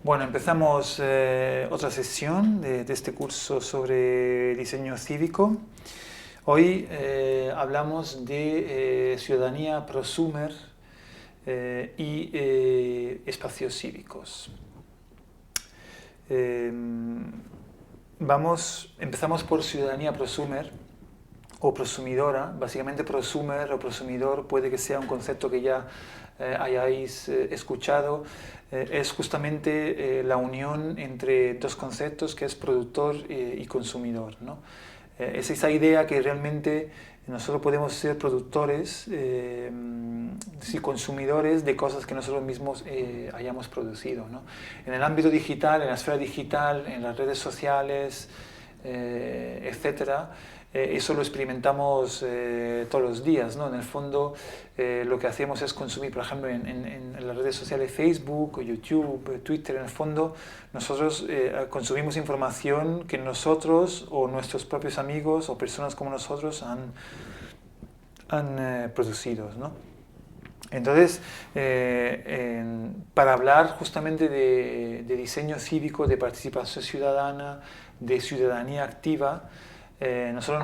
Bueno, empezamos otra sesión de este curso sobre diseño cívico. Hoy hablamos de ciudadanía prosumer y espacios cívicos. Empezamos por ciudadanía prosumer o prosumidora. Básicamente prosumer o prosumidor puede que sea un concepto que ya hayáis escuchado. Es justamente la unión entre dos conceptos que es productor y consumidor, ¿no? Es esa idea que realmente nosotros podemos ser productores y consumidores de cosas que nosotros mismos hayamos producido, ¿no? En el ámbito digital, en la esfera digital, en las redes sociales, etcétera, eso lo experimentamos todos los días, ¿no? En el fondo lo que hacemos es consumir, por ejemplo, en las redes sociales Facebook, YouTube, Twitter. En el fondo nosotros consumimos información que nosotros o nuestros propios amigos o personas como nosotros han producido, ¿no? Entonces, para hablar justamente de diseño cívico, de participación ciudadana, de ciudadanía activa, nosotros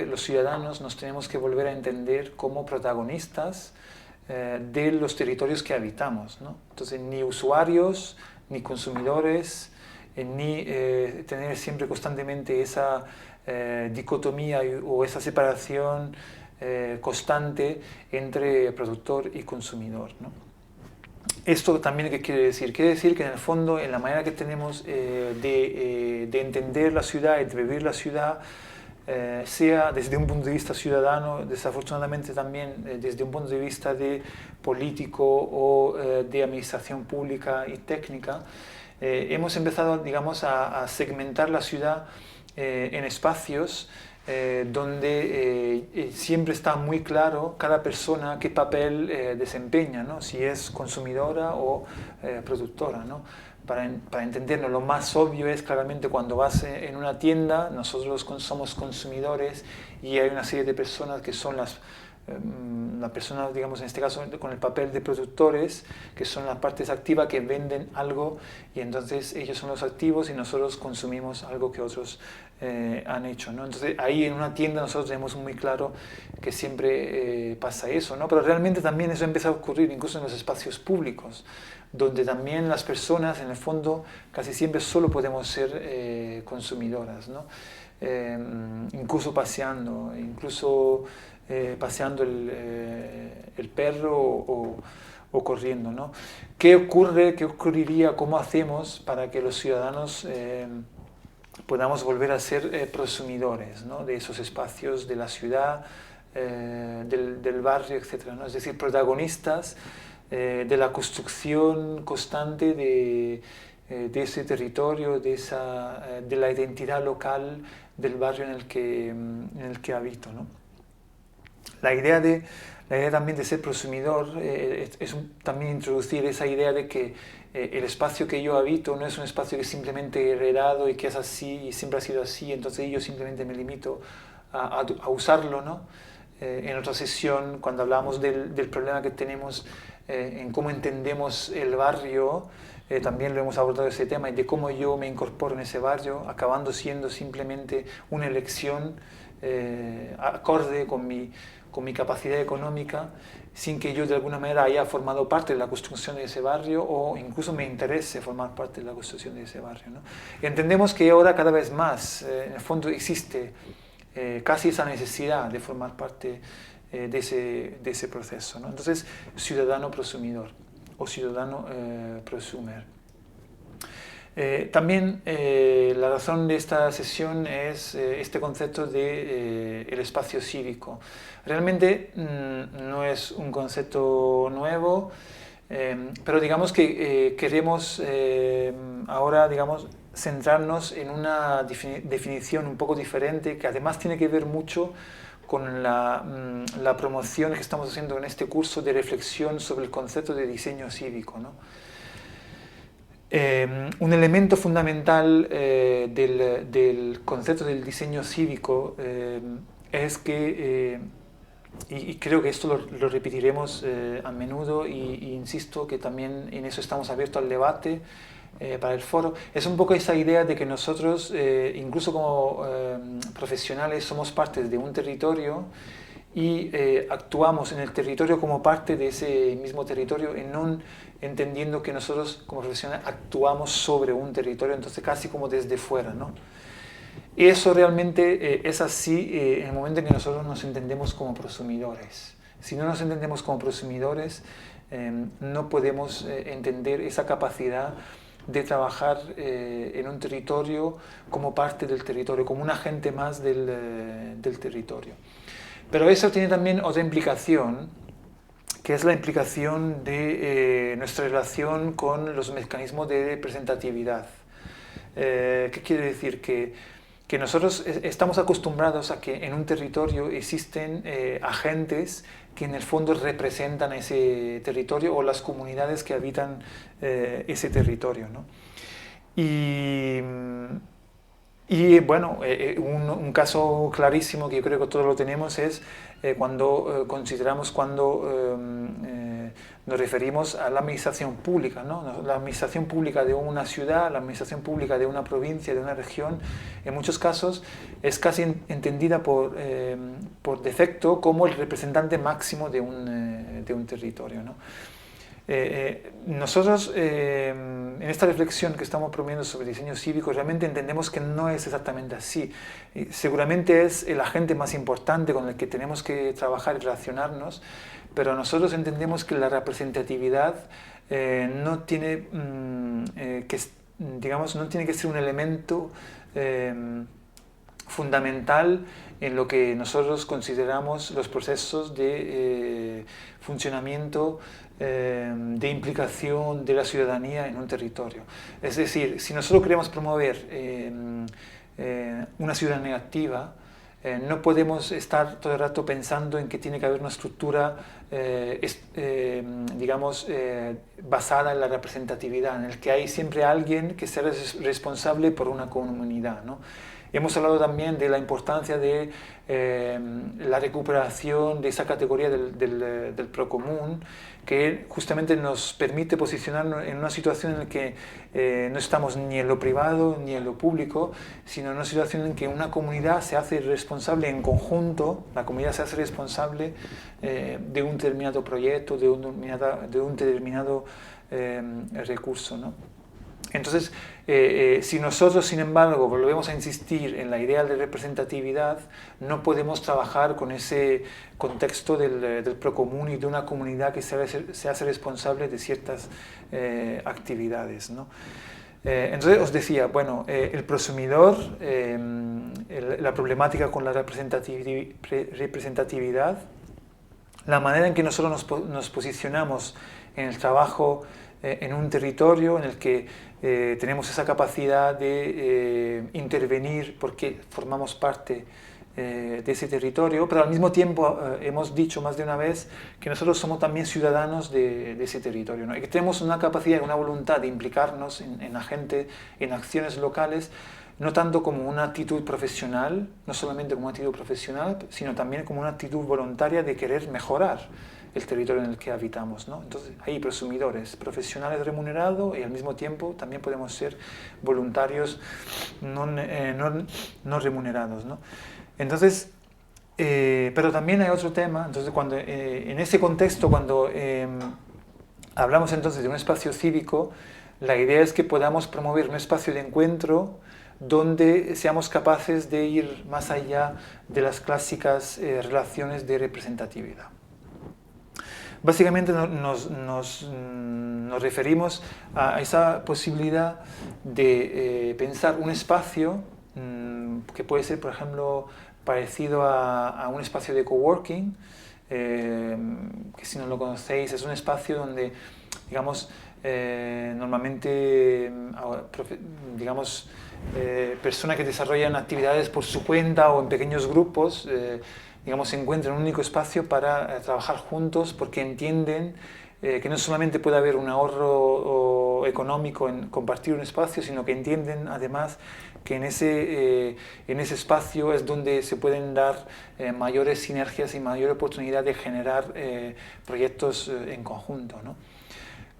los ciudadanos nos tenemos que volver a entender como protagonistas de los territorios que habitamos, ¿no? Entonces, ni usuarios, ni consumidores, ni tener siempre constantemente esa dicotomía o esa separación constante entre productor y consumidor, ¿no? ¿Esto también qué quiere decir? Quiere decir que en el fondo, en la manera que tenemos de entender la ciudad y de vivir la ciudad, sea desde un punto de vista ciudadano, desafortunadamente también desde un punto de vista de político o de administración pública y técnica, hemos empezado, digamos, a segmentar la ciudad en espacios donde siempre está muy claro cada persona qué papel desempeña, ¿no? Si es consumidora o productora, ¿no? Para entenderlo, lo más obvio es claramente cuando vas en una tienda, nosotros somos consumidores y hay una serie de personas que son las personas, digamos, en este caso con el papel de productores, que son las partes activas que venden algo y entonces ellos son los activos y nosotros consumimos algo que otros han hecho, ¿no? Entonces ahí en una tienda nosotros tenemos muy claro que siempre pasa eso, ¿no? Pero realmente también eso empieza a ocurrir incluso en los espacios públicos, donde también las personas en el fondo casi siempre solo podemos ser consumidoras, ¿no? Incluso paseando, paseando el perro o corriendo, ¿no? ¿Qué ocurre? ¿Qué ocurriría? ¿Cómo hacemos para que los ciudadanos podamos volver a ser prosumidores, ¿no? De esos espacios, de la ciudad, del barrio, etcétera, ¿no? Es decir, protagonistas de la construcción constante de ese territorio, de la identidad local del barrio en el que habito, ¿no? La idea también de ser prosumidor es también introducir esa idea de que el espacio que yo habito no es un espacio que simplemente he heredado y que es así y siempre ha sido así, entonces yo simplemente me limito a usarlo, ¿no? En otra sesión, cuando hablábamos del problema que tenemos en cómo entendemos el barrio, también lo hemos abordado ese tema y de cómo yo me incorporo en ese barrio, acabando siendo simplemente una elección acorde con mi capacidad económica, sin que yo de alguna manera haya formado parte de la construcción de ese barrio o incluso me interese formar parte de la construcción de ese barrio, ¿no? Y entendemos que ahora cada vez más, en el fondo, existe casi esa necesidad de formar parte de ese proceso, ¿no? Entonces, ciudadano prosumidor o ciudadano prosumer. También la razón de esta sesión es este concepto de el espacio cívico. Realmente no es un concepto nuevo, pero digamos que queremos ahora, digamos, centrarnos en una definición un poco diferente que además tiene que ver mucho con la promoción que estamos haciendo en este curso de reflexión sobre el concepto de diseño cívico, ¿no? Un elemento fundamental del concepto del diseño cívico es que, y creo que esto lo repetiremos a menudo, y insisto que también en eso estamos abiertos al debate, para el foro, es un poco esa idea de que nosotros, incluso como profesionales, somos partes de un territorio y actuamos en el territorio como parte de ese mismo territorio y no entendiendo que nosotros como profesionales actuamos sobre un territorio, entonces casi como desde fuera, ¿no? Y eso realmente es así en el momento en que nosotros nos entendemos como prosumidores. Si no nos entendemos como prosumidores, no podemos entender esa capacidad de trabajar en un territorio como parte del territorio, como un agente más del territorio. Pero eso tiene también otra implicación, que es la implicación de nuestra relación con los mecanismos de representatividad. ¿Qué quiere decir? Que nosotros estamos acostumbrados a que en un territorio existen agentes que en el fondo representan ese territorio o las comunidades que habitan ese territorio, ¿no? Y bueno, un caso clarísimo que yo creo que todos lo tenemos es cuando nos referimos a la administración pública, ¿no? La administración pública de una ciudad, la administración pública de una provincia, de una región, en muchos casos es casi entendida por defecto como el representante máximo de un territorio, ¿no? Nosotros en esta reflexión que estamos promoviendo sobre diseño cívico realmente entendemos que no es exactamente así. Seguramente es el agente más importante con el que tenemos que trabajar y relacionarnos, pero nosotros entendemos que la representatividad no tiene no tiene que ser un elemento fundamental en lo que nosotros consideramos los procesos de funcionamiento, de implicación de la ciudadanía en un territorio. Es decir, si nosotros queremos promover una ciudadanía activa, no podemos estar todo el rato pensando en que tiene que haber una estructura, basada en la representatividad, en el que hay siempre alguien que sea responsable por una comunidad, ¿no? Hemos hablado también de la importancia de la recuperación de esa categoría del procomún, que justamente nos permite posicionarnos en una situación en la que no estamos ni en lo privado ni en lo público, sino en una situación en que una comunidad se hace responsable en conjunto, la comunidad se hace responsable de un determinado proyecto, de un determinado recurso, ¿no? Entonces, si nosotros, sin embargo, volvemos a insistir en la idea de representatividad, no podemos trabajar con ese contexto del procomún y de una comunidad que se hace responsable de ciertas actividades, ¿no? Entonces os decía, bueno, el prosumidor, la problemática con la representatividad, la manera en que nosotros nos posicionamos en el trabajo en un territorio en el que tenemos esa capacidad de intervenir porque formamos parte de ese territorio, pero al mismo tiempo hemos dicho más de una vez que nosotros somos también ciudadanos de ese territorio, ¿no? Y que tenemos una capacidad y una voluntad de implicarnos en acciones locales, no tanto como una actitud profesional, no solamente como una actitud profesional, sino también como una actitud voluntaria de querer mejorar el territorio en el que habitamos, ¿no? Entonces hay prosumidores, profesionales remunerados y al mismo tiempo también podemos ser voluntarios no remunerados, ¿no? Entonces, pero también hay otro tema, entonces en ese contexto, cuando hablamos entonces de un espacio cívico, la idea es que podamos promover un espacio de encuentro donde seamos capaces de ir más allá de las clásicas relaciones de representatividad. Básicamente nos referimos a esa posibilidad de pensar un espacio que puede ser, por ejemplo, parecido a un espacio de coworking, que si no lo conocéis es un espacio donde, digamos, normalmente, digamos, personas que desarrollan actividades por su cuenta o en pequeños grupos, digamos, se encuentran en un único espacio para trabajar juntos porque entienden que no solamente puede haber un ahorro económico en compartir un espacio, sino que entienden además que en ese espacio es donde se pueden dar mayores sinergias y mayor oportunidad de generar proyectos en conjunto, ¿no?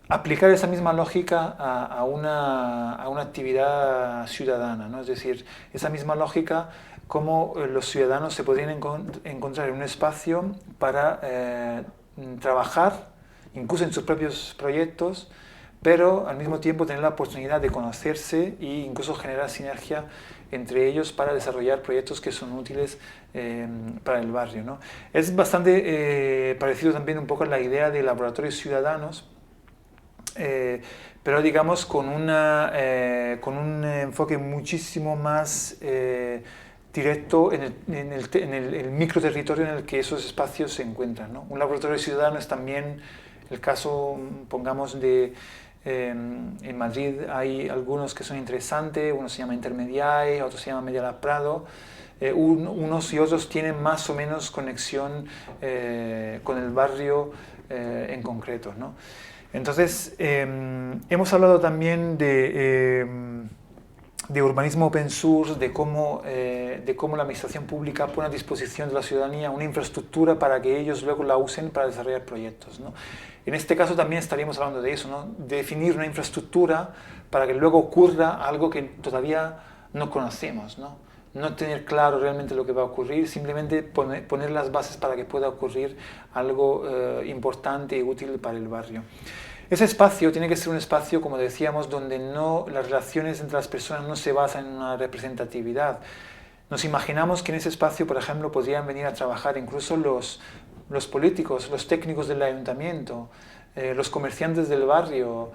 aplicar esa misma lógica a una actividad ciudadana, ¿no? Es decir, esa misma lógica, cómo los ciudadanos se podrían encontrar en un espacio para trabajar, incluso en sus propios proyectos, pero al mismo tiempo tener la oportunidad de conocerse e incluso generar sinergia entre ellos para desarrollar proyectos que son útiles para el barrio, ¿no? Es bastante parecido también un poco a la idea de laboratorios ciudadanos, pero digamos con con un enfoque muchísimo más directo el microterritorio en el que esos espacios se encuentran, ¿no? Un laboratorio ciudadano es también el caso, pongamos, en Madrid hay algunos que son interesantes, uno se llama Intermediae, otro se llama Medialab Prado. Unos y otros tienen más o menos conexión con el barrio en concreto, ¿no? Entonces, hemos hablado también de urbanismo open source, de cómo la administración pública pone a disposición de la ciudadanía una infraestructura para que ellos luego la usen para desarrollar proyectos, ¿no? En este caso también estaríamos hablando de eso, ¿no? De definir una infraestructura para que luego ocurra algo que todavía no conocemos, ¿no? No tener claro realmente lo que va a ocurrir, simplemente poner las bases para que pueda ocurrir algo importante y útil para el barrio. Ese espacio tiene que ser un espacio, como decíamos, donde las relaciones entre las personas no se basan en una representatividad. Nos imaginamos que en ese espacio, por ejemplo, podrían venir a trabajar incluso los políticos, los técnicos del ayuntamiento, los comerciantes del barrio,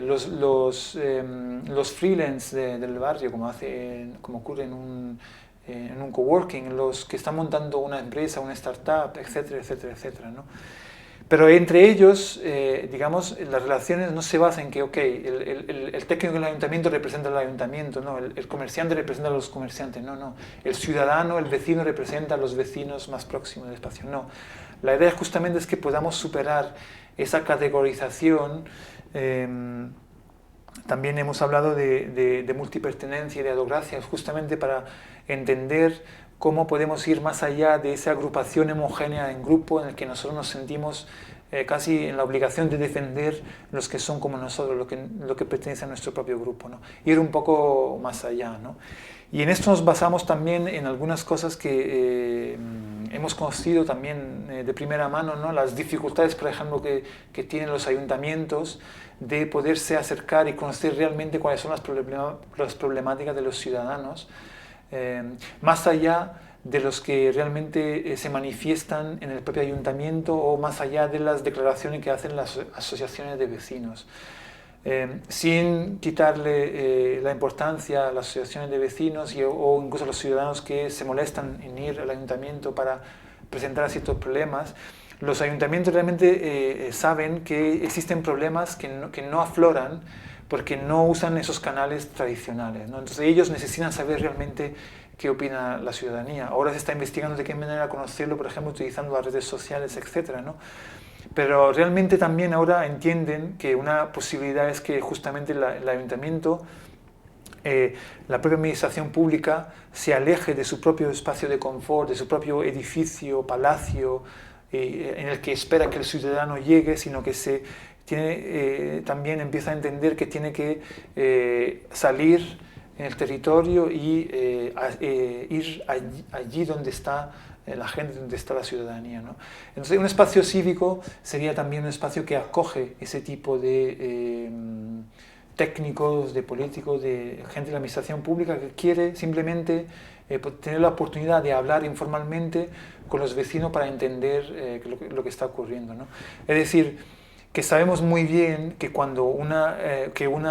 los freelance del barrio, como ocurre en un coworking, los que están montando una empresa, una startup, etcétera, etcétera, etcétera, ¿no? Pero entre ellos, digamos, las relaciones no se basan en que, ok, el técnico del ayuntamiento representa al ayuntamiento, no, el comerciante representa a los comerciantes, no, no. El ciudadano, el vecino representa a los vecinos más próximos del espacio, no. La idea justamente es que podamos superar esa categorización. También hemos hablado de multipertenencia y de adocracia, justamente para entender cómo podemos ir más allá de esa agrupación homogénea en grupo en el que nosotros nos sentimos casi en la obligación de defender los que son como nosotros, lo que pertenece a nuestro propio grupo, ¿no? Ir un poco más allá, ¿no? Y en esto nos basamos también en algunas cosas que hemos conocido también de primera mano, ¿no? Las dificultades, por ejemplo, que tienen los ayuntamientos de poderse acercar y conocer realmente cuáles son las problemáticas de los ciudadanos, más allá de los que realmente se manifiestan en el propio ayuntamiento o más allá de las declaraciones que hacen las asociaciones de vecinos. Sin quitarle la importancia a las asociaciones de vecinos o incluso a los ciudadanos que se molestan en ir al ayuntamiento para presentar ciertos problemas, los ayuntamientos realmente saben que existen problemas que no afloran porque no usan esos canales tradicionales, ¿no? Entonces ellos necesitan saber realmente qué opina la ciudadanía. Ahora se está investigando de qué manera conocerlo, por ejemplo, utilizando las redes sociales, etcétera, ¿no? Pero realmente también ahora entienden que una posibilidad es que justamente el ayuntamiento, la propia administración pública, se aleje de su propio espacio de confort, de su propio edificio, palacio, en el que espera que el ciudadano llegue, sino que también empieza a entender que tiene que salir en el territorio y ir allí donde está la gente, donde está la ciudadanía, ¿no? Entonces, un espacio cívico sería también un espacio que acoge ese tipo de técnicos, de políticos, de gente de la administración pública que quiere simplemente tener la oportunidad de hablar informalmente con los vecinos para entender lo que está ocurriendo, ¿no? Es decir, que sabemos muy bien que cuando una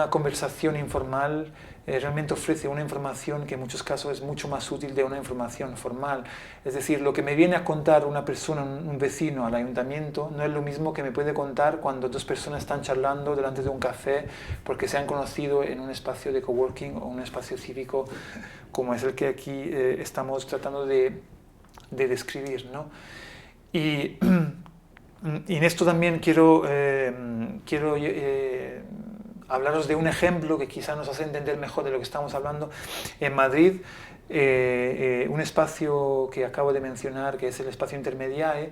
conversación informal realmente ofrece una información que en muchos casos es mucho más útil de una información formal. Es decir, lo que me viene a contar una persona, un vecino al ayuntamiento, no es lo mismo que me puede contar cuando dos personas están charlando delante de un café porque se han conocido en un espacio de coworking o un espacio cívico como es el que aquí estamos tratando de describir, ¿no? Y en esto también quiero hablaros de un ejemplo que quizá nos hace entender mejor de lo que estamos hablando. En Madrid, un espacio que acabo de mencionar, que es el espacio Intermediae,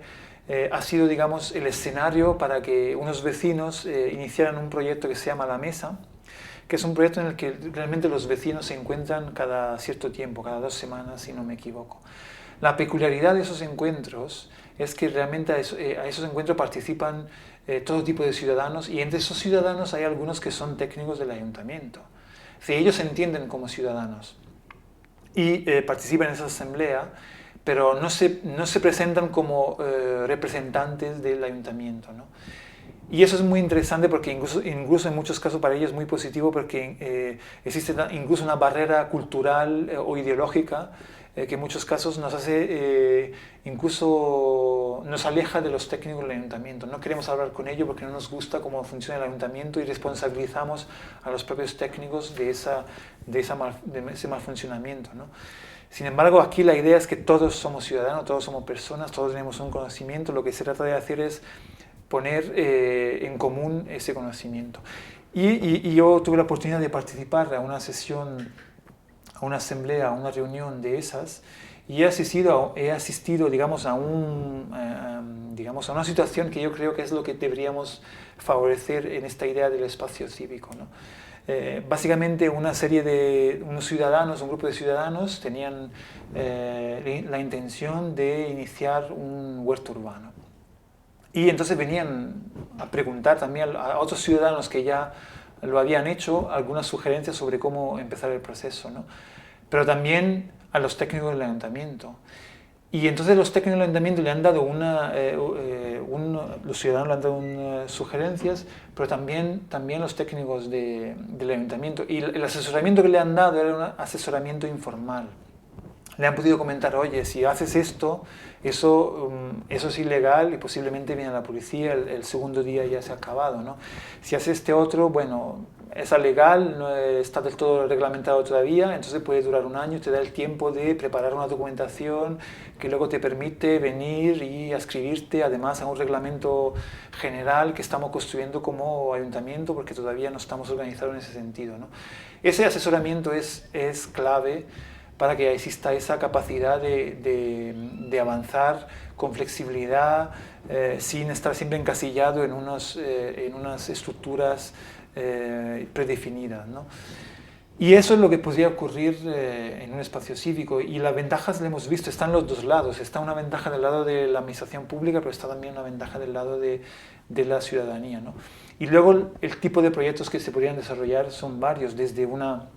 ha sido, digamos, el escenario para que unos vecinos iniciaran un proyecto que se llama La Mesa, que es un proyecto en el que realmente los vecinos se encuentran cada cierto tiempo, cada 2 semanas, si no me equivoco. La peculiaridad de esos encuentros es que realmente a esos encuentros participan todo tipo de ciudadanos, y entre esos ciudadanos hay algunos que son técnicos del ayuntamiento. Si ellos se entienden como ciudadanos y participan en esa asamblea, pero no se presentan como representantes del ayuntamiento, ¿no? Y eso es muy interesante porque incluso en muchos casos para ellos es muy positivo, porque existe incluso una barrera cultural o ideológica que en muchos casos nos hace, incluso nos aleja de los técnicos del ayuntamiento. No queremos hablar con ellos porque no nos gusta cómo funciona el ayuntamiento, y responsabilizamos a los propios técnicos de ese mal funcionamiento, ¿no? Sin embargo, aquí la idea es que todos somos ciudadanos, todos somos personas, todos tenemos un conocimiento. Lo que se trata de hacer es poner en común ese conocimiento. Y yo tuve la oportunidad de participar a una sesión, a una asamblea, a una reunión de esas, y he asistido digamos, a una situación que yo creo que es lo que deberíamos favorecer en esta idea del espacio cívico, ¿no? Básicamente unos ciudadanos, un grupo de ciudadanos tenían la intención de iniciar un huerto urbano. Y entonces venían a preguntar también a otros ciudadanos que ya lo habían hecho algunas sugerencias sobre cómo empezar el proceso, ¿no? Pero también a los técnicos del ayuntamiento. Y entonces los técnicos del ayuntamiento le han dado los ciudadanos le han dado unas sugerencias, pero también los técnicos del ayuntamiento. Y el asesoramiento que le han dado era un asesoramiento informal. Le han podido comentar: oye, si haces esto, eso es ilegal y posiblemente viene la policía, el segundo día ya se ha acabado, ¿no? Si haces este otro, bueno, es legal, no está del todo reglamentado todavía, entonces puede durar 1 año, te da el tiempo de preparar una documentación que luego te permite venir y adscribirte además a un reglamento general que estamos construyendo como ayuntamiento, porque todavía no estamos organizados en ese sentido, ¿no? Ese asesoramiento es clave para que exista esa capacidad de avanzar con flexibilidad, sin estar siempre encasillado en unas estructuras predefinidas, ¿no? Y eso es lo que podría ocurrir en un espacio cívico, y las ventajas las hemos visto, están los dos lados. Está una ventaja del lado de la administración pública, pero está también una ventaja del lado de la ciudadanía, ¿no? Y luego el tipo de proyectos que se podrían desarrollar son varios, desde una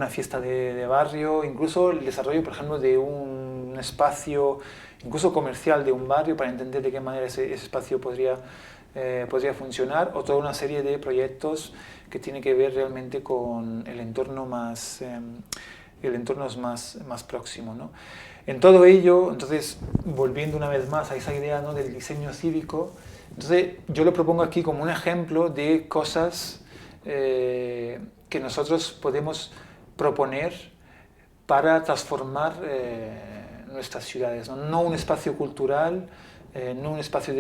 fiesta de barrio, incluso el desarrollo, por ejemplo, de un espacio, incluso comercial de un barrio, para entender de qué manera ese espacio podría funcionar, o toda una serie de proyectos que tienen que ver realmente con el entorno más próximo, ¿no? En todo ello, entonces, volviendo una vez más a esa idea, ¿no?, del diseño cívico, entonces yo lo propongo aquí como un ejemplo de cosas que nosotros podemos proponer para transformar nuestras ciudades, ¿no? No un espacio cultural, no un espacio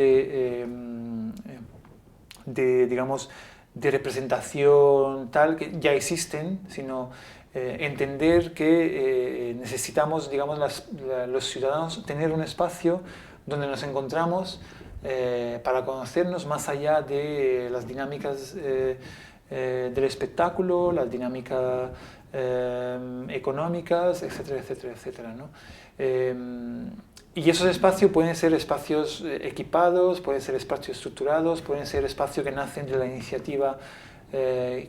digamos, de representación tal, que ya existen, sino entender que necesitamos, digamos, los ciudadanos tener un espacio donde nos encontramos para conocernos más allá de las dinámicas del espectáculo, las dinámicas económicas, etcétera, etcétera, etcétera, ¿no? Y esos espacios pueden ser espacios equipados, pueden ser espacios estructurados, pueden ser espacios que nacen de la iniciativa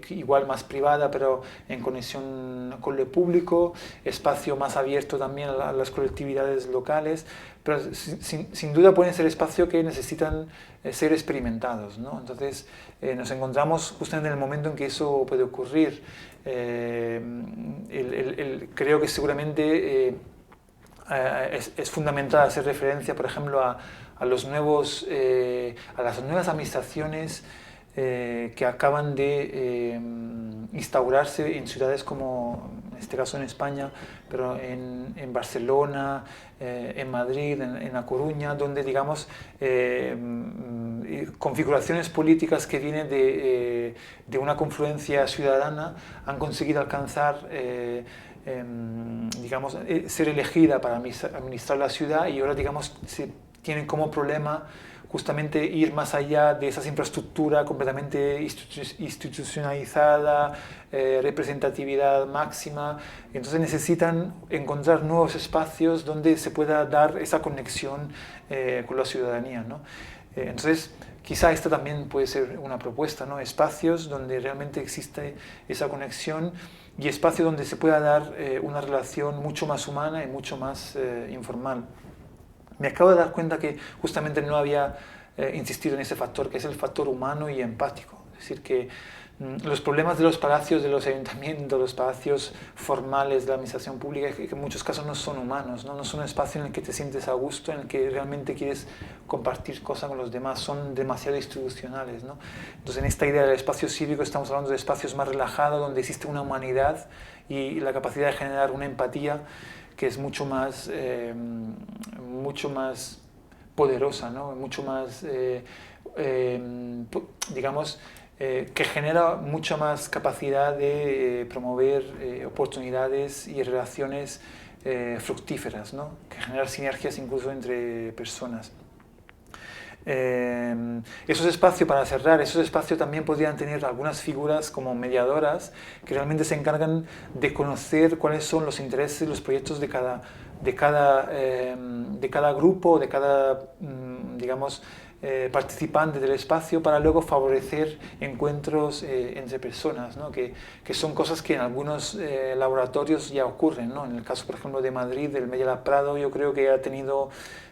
igual más privada, pero en conexión con lo público, espacio más abierto también a las colectividades locales, pero sin duda pueden ser espacios que necesitan ser experimentados, ¿no? Entonces nos encontramos justamente en el momento en que eso puede ocurrir. Creo que seguramente es fundamental hacer referencia, por ejemplo, a las nuevas administraciones que acaban de instaurarse en ciudades como, en este caso en España, pero en Barcelona, en Madrid, en A Coruña, donde, digamos, configuraciones políticas que vienen de una confluencia ciudadana han conseguido alcanzar, digamos, ser elegida para administrar la ciudad, y ahora, digamos, se tienen como problema justamente ir más allá de esa infraestructura completamente institucionalizada, representatividad máxima. Entonces necesitan encontrar nuevos espacios donde se pueda dar esa conexión con la ciudadanía, ¿no? Entonces, quizá esta también puede ser una propuesta, ¿no? Espacios donde realmente existe esa conexión y espacios donde se pueda dar una relación mucho más humana y mucho más informal. Me acabo de dar cuenta que justamente no había insistido en ese factor, que es el factor humano y empático. Es decir, que los problemas de los palacios, de los ayuntamientos, los palacios formales de la administración pública, que en muchos casos no son humanos, ¿no? No son un espacio en el que te sientes a gusto, en el que realmente quieres compartir cosas con los demás, son demasiado institucionales, ¿no? Entonces, en esta idea del espacio cívico estamos hablando de espacios más relajados, donde existe una humanidad y la capacidad de generar una empatía que es mucho más poderosa, ¿no? Mucho más, digamos, que genera mucha más capacidad de promover oportunidades y relaciones fructíferas, ¿no? Que generar sinergias incluso entre personas. Esos espacios, para cerrar, esos espacios también podrían tener algunas figuras como mediadoras que realmente se encargan de conocer cuáles son los intereses y los proyectos de cada grupo, de cada, digamos, participante del espacio, para luego favorecer encuentros entre personas, ¿no? que son cosas que en algunos laboratorios ya ocurren, ¿no? En el caso, por ejemplo, de Madrid, del Media Lab Prado, yo creo que ha tenido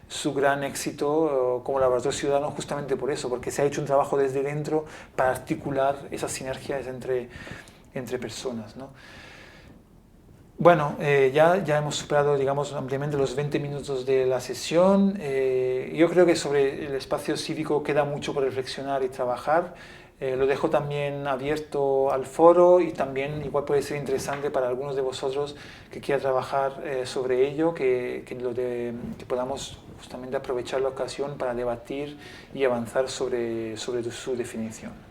su gran éxito como laboratorio ciudadano justamente por eso, porque se ha hecho un trabajo desde dentro para articular esas sinergias entre personas, ¿no? Bueno, ya hemos superado, digamos, ampliamente los 20 minutos de la sesión. Yo creo que sobre el espacio cívico queda mucho por reflexionar y trabajar. Lo dejo también abierto al foro y también igual puede ser interesante para algunos de vosotros que quieran trabajar sobre ello, que podamos justamente aprovechar la ocasión para debatir y avanzar sobre su definición.